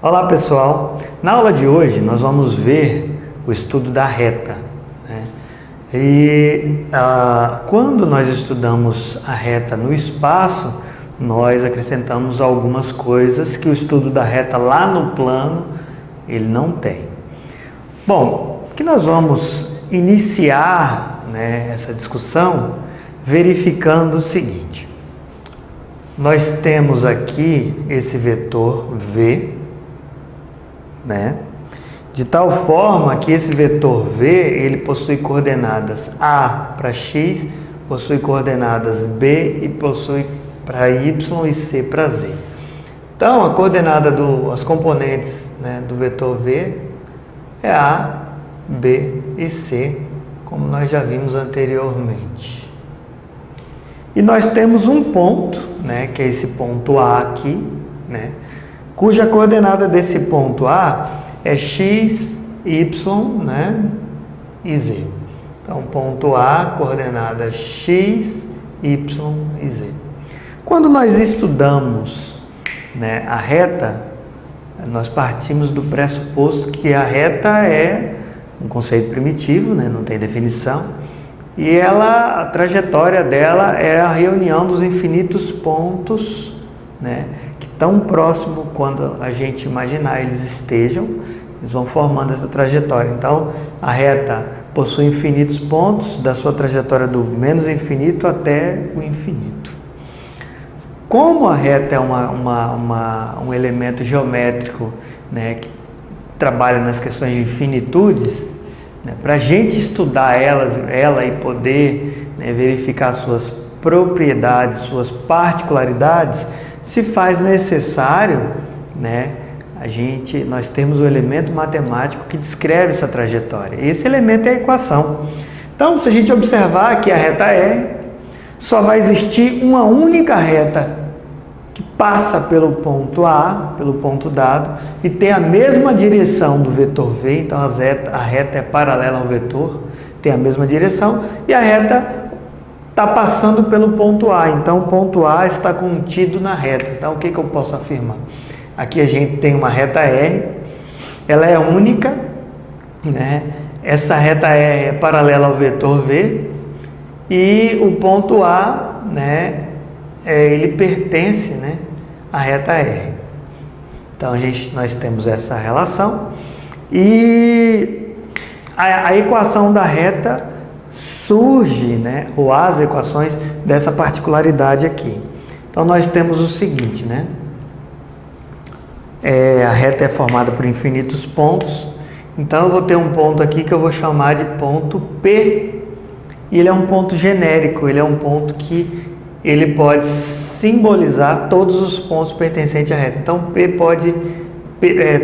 Olá pessoal, na aula de hoje nós vamos ver o estudo da reta, né? Quando nós estudamos a reta no espaço, nós acrescentamos algumas coisas que o estudo da reta lá no plano ele não tem. Bom, que nós vamos iniciar, né, essa discussão verificando o seguinte: nós temos aqui esse vetor V, né? De tal forma que esse vetor V ele possui coordenadas A para X, possui coordenadas B e possui para Y e C para Z. Então a coordenada as componentes, né, do vetor V é A, B e C, como nós já vimos anteriormente. E nós temos um ponto, né, que é esse ponto A aqui, né, cuja coordenada desse ponto A é x, y, né, e z. Então, ponto A, coordenada x, y e z. Quando nós estudamos, né, a reta, nós partimos do pressuposto que a reta é um conceito primitivo, né, não tem definição, e a trajetória dela é a reunião dos infinitos pontos, né, tão próximo quando a gente imaginar eles estejam, eles vão formando essa trajetória. Então, a reta possui infinitos pontos da sua trajetória do menos infinito até o infinito. Como a reta é um elemento geométrico, né, que trabalha nas questões de infinitudes, né, para a gente estudar ela e poder, né, verificar suas propriedades, suas particularidades, se faz necessário, né, nós temos o elemento matemático que descreve essa trajetória. Esse elemento é a equação. Então, se a gente observar que a reta E, só vai existir uma única reta que passa pelo ponto A, pelo ponto dado, e tem a mesma direção do vetor V, então a reta é paralela ao vetor, tem a mesma direção, e a reta está passando pelo ponto A, então o ponto A está contido na reta. Então o que eu posso afirmar? Aqui a gente tem uma reta R, ela é única, né? Essa reta R é paralela ao vetor V e o ponto A, né, ele pertence, né, à reta R. Então nós temos essa relação e a equação da reta surge, né, ou as equações dessa particularidade aqui. Então nós temos o seguinte, né, a reta é formada por infinitos pontos, então eu vou ter um ponto aqui que eu vou chamar de ponto P, e ele é um ponto genérico, ele é um ponto que ele pode simbolizar todos os pontos pertencentes à reta. Então P pode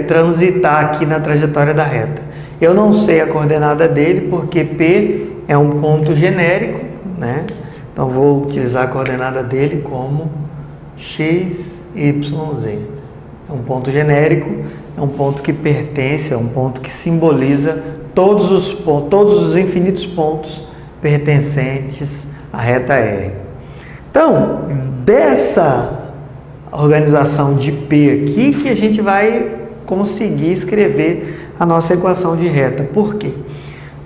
transitar aqui na trajetória da reta. Eu não sei a coordenada dele porque P é um ponto genérico, né? Então vou utilizar a coordenada dele como x, y, z. É um ponto genérico, é um ponto que pertence, é um ponto que simboliza todos os infinitos pontos pertencentes à reta R. Então, dessa organização de P aqui que a gente vai conseguir escrever a nossa equação de reta. Por quê?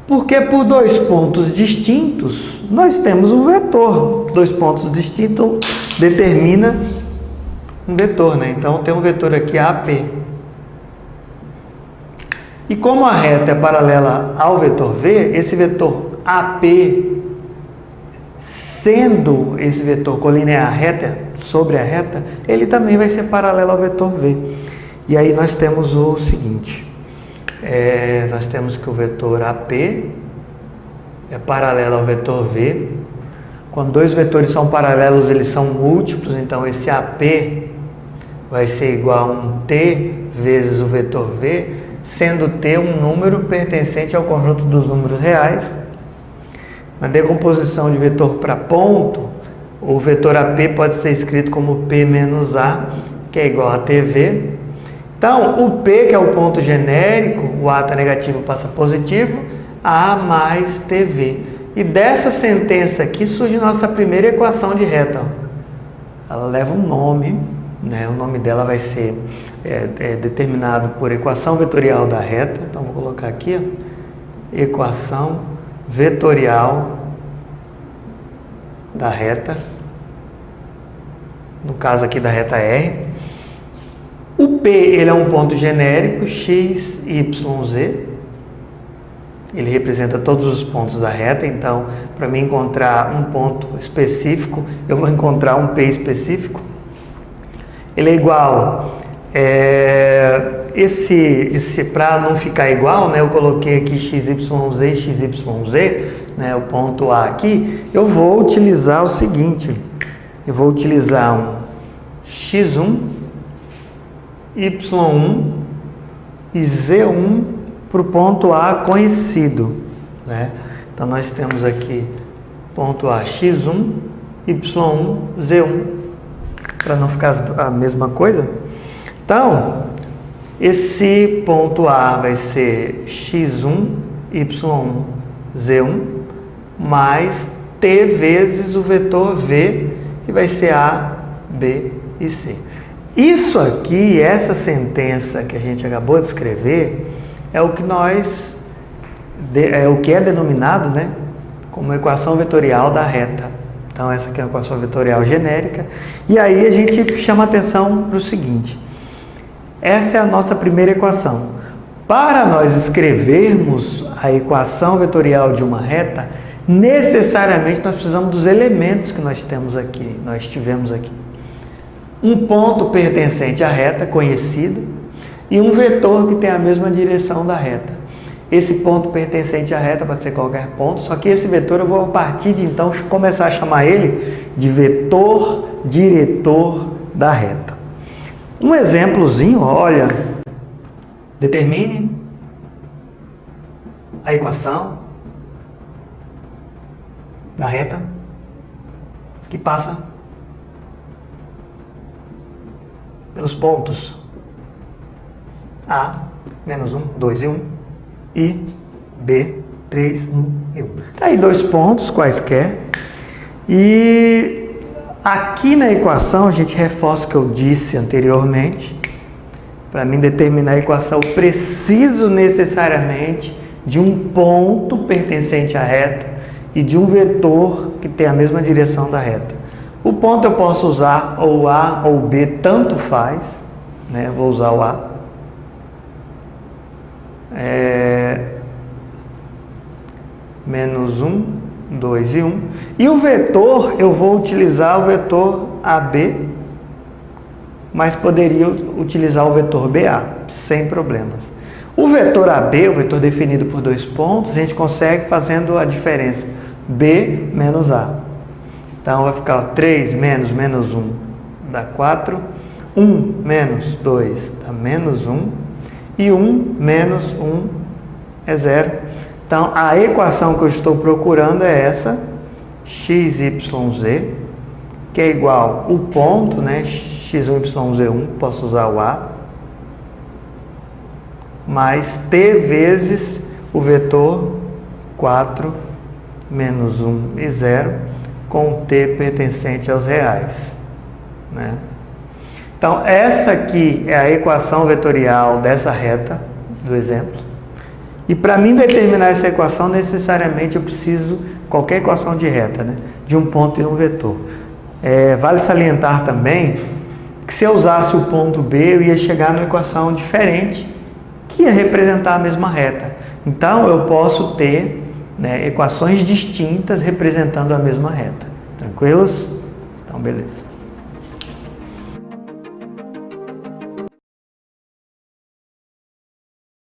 Porque por dois pontos distintos, nós temos um vetor. Dois pontos distintos determina um vetor, né? Então, tem um vetor aqui AP. E como a reta é paralela ao vetor V, esse vetor AP, sendo esse vetor colinear reta sobre a reta, ele também vai ser paralelo ao vetor V. E aí nós temos o seguinte: nós temos que o vetor AP é paralelo ao vetor V. Quando dois vetores são paralelos, eles são múltiplos, então esse AP vai ser igual a um T vezes o vetor V, sendo T um número pertencente ao conjunto dos números reais. Na decomposição de vetor para ponto, o vetor AP pode ser escrito como P menos A, que é igual a TV. Então, o P, que é o ponto genérico, o A está negativo, passa positivo, A mais TV. E dessa sentença aqui surge nossa primeira equação de reta. Ela leva um nome, né? O nome dela vai ser determinado por equação vetorial da reta. Então, vou colocar aqui, ó, equação vetorial da reta, no caso aqui da reta R. O P, ele é um ponto genérico, x, y, z. Ele representa todos os pontos da reta. Então, para mim encontrar um ponto específico, eu vou encontrar um P específico. Ele é igual, para não ficar igual, né, eu coloquei aqui x, y, z, né, o ponto A aqui. Eu vou utilizar o seguinte, eu vou utilizar um x1, y1 e z1 para o ponto A conhecido, né? Então, nós temos aqui ponto A, x1, y1, z1, para não ficar a mesma coisa. Então, esse ponto A vai ser x1, y1, z1, mais t vezes o vetor v, que vai ser A, B e C. Isso aqui, essa sentença que a gente acabou de escrever, é o que é denominado, né, como equação vetorial da reta. Então, essa aqui é a equação vetorial genérica. E aí a gente chama atenção para o seguinte: essa é a nossa primeira equação. Para nós escrevermos a equação vetorial de uma reta, necessariamente nós precisamos dos elementos que nós tivemos aqui. Um ponto pertencente à reta, conhecido, e um vetor que tem a mesma direção da reta. Esse ponto pertencente à reta pode ser qualquer ponto, só que esse vetor eu vou, a partir de então, começar a chamar ele de vetor diretor da reta. Um exemplozinho, olha, determine a equação da reta que passa pelos pontos A, menos 1, 2 e 1, e B, 3, 1 e 1. Tá aí dois pontos quaisquer. E aqui na equação a gente reforça o que eu disse anteriormente. Para mim determinar a equação, eu preciso necessariamente de um ponto pertencente à reta e de um vetor que tem a mesma direção da reta. O ponto eu posso usar ou A ou B, tanto faz, né? Eu vou usar o A. Menos 1, 2 e 1. E o vetor, eu vou utilizar o vetor AB, mas poderia utilizar o vetor BA, sem problemas. O vetor AB, o vetor definido por dois pontos, a gente consegue fazendo a diferença B menos A. Então, vai ficar 3 menos 1 dá 4, 1 menos 2 dá menos 1, e 1 menos 1 é 0. Então, a equação que eu estou procurando é essa, x, y, z, que é igual o ponto, né, x1, y, z1, posso usar o A, mais t vezes o vetor 4 menos 1 e 0, com t pertencente aos reais, né? Então, essa aqui é a equação vetorial dessa reta, do exemplo. E para mim determinar essa equação, necessariamente eu preciso, qualquer equação de reta, né, de um ponto e um vetor. Vale salientar também que se eu usasse o ponto B, eu ia chegar numa equação diferente, que ia representar a mesma reta. Então, eu posso ter, né, equações distintas representando a mesma reta. Tranquilos? Então, beleza.